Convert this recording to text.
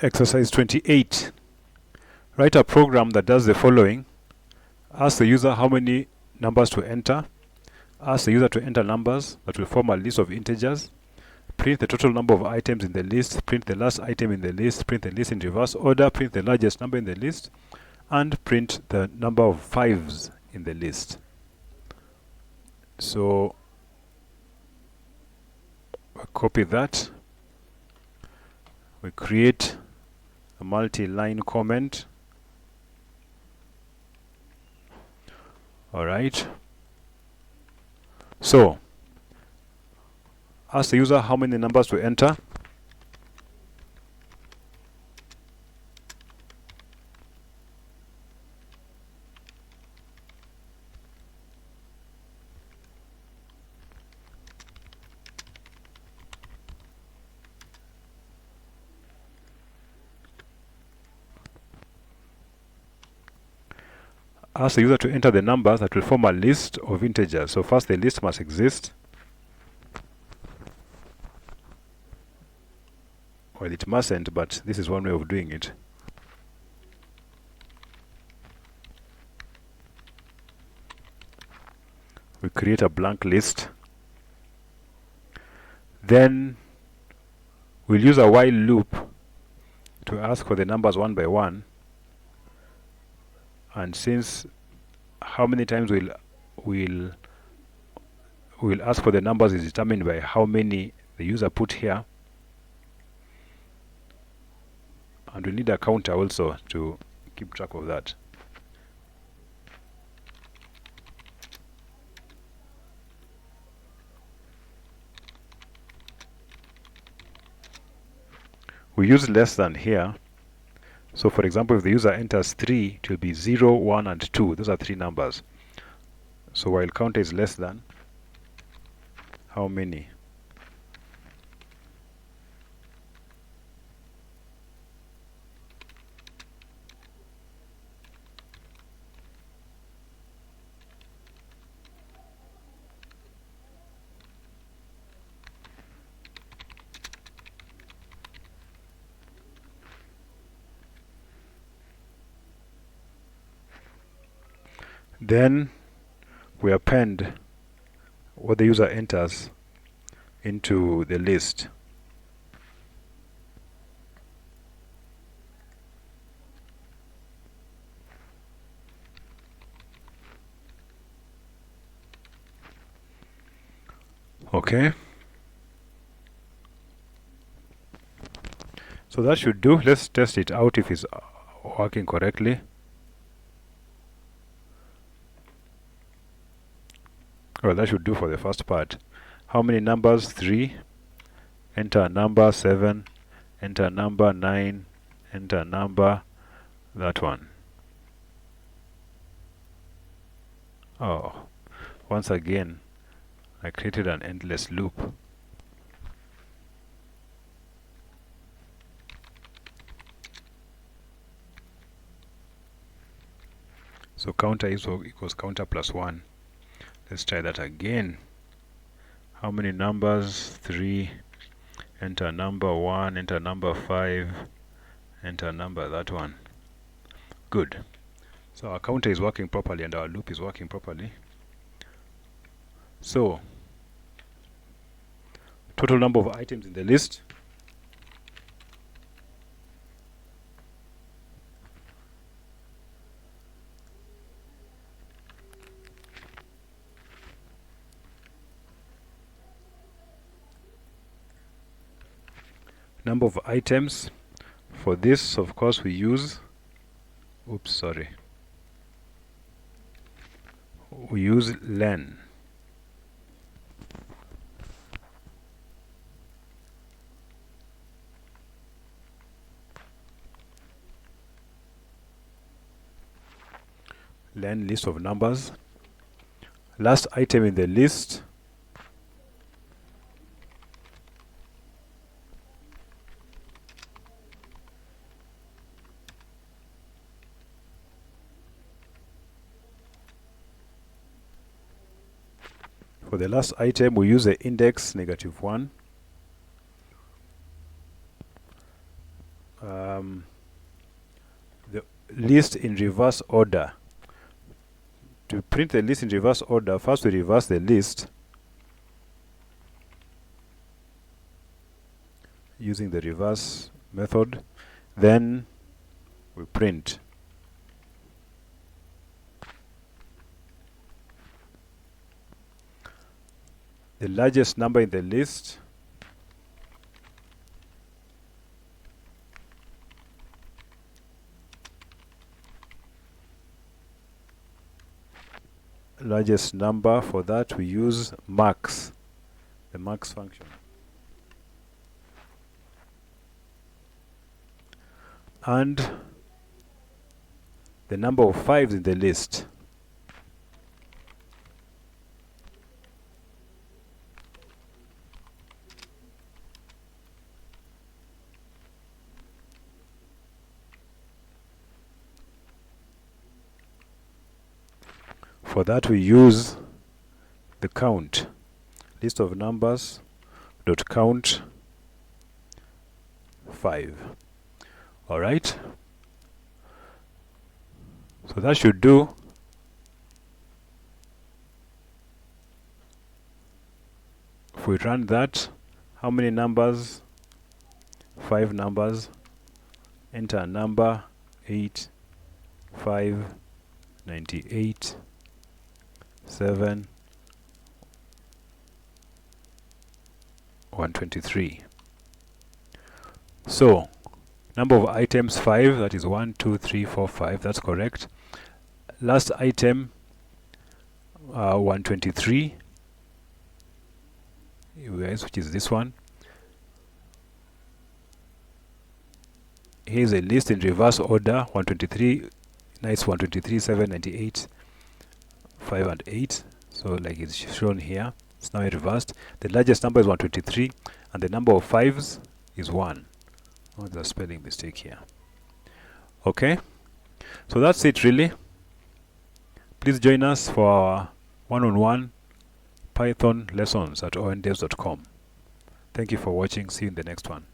Exercise 28. Write a program that does the following. Ask the user how many numbers to enter. Ask the user to enter numbers that will form a list of integers. Print the total number of items in the list. Print the last item in the list. Print the list in reverse order. Print the largest number in the list. And print the number of fives in the list. So we copy that. We create a multi-line comment. Alright. So ask the user how many numbers to enter. Ask the user to enter the numbers that will form a list of integers. So first the list must exist. Well, it mustn't, but this is one way of doing it. We create a blank list. Then we'll use a while loop to ask for the numbers one by one. And since how many times we'll ask for the numbers is determined by how many the user put here, and we need a counter also to keep track of that. We use less than here. So for example, if the user enters 3, it will be 0, 1 and 2. Those are 3 numbers. So while counter is less than, how many? Then we append what the user enters into the list. Okay. So that should do. Let's test it out if it's working correctly. Well, that should do for the first part. How many numbers? 3. Enter a number 7. Enter a number 9. Enter a number, that one. Oh, once again, I created an endless loop. So counter equals counter plus 1. Let's try that again. How many numbers? 3. Enter number 1. Enter number 5. Enter number, that one. Good. So our counter is working properly and our loop is working properly. So total number of items in the list. Number of items. For this, of course, we use we use len. Len list of numbers. Last item in the list. For the last item, we use the index -1. the list in reverse order. To print the list in reverse order, first we reverse the list using the reverse method, then we print. The largest number in the list for that we use max, the max function. And the number of 5s in the list. For that we use the count, list of numbers dot count 5. All right, so that should do. If we run that, how many numbers? 5 numbers. Enter a number 8, 5, 98, 7, 123. So number of items 5, that is 1, 2, 3, 4, 5, that's correct. Last item 123, which is this one. Here's a list in reverse order: 123, nice 123, 7, 98, 5 and 8. So like it's shown here, it's now reversed. The largest number is 123 and the number of 5s is 1. Oh, there's a spelling mistake here. Okay, so that's it really. Please join us for our one-on-one Python lessons at ondevs.com. Thank you for watching. See you in the next one.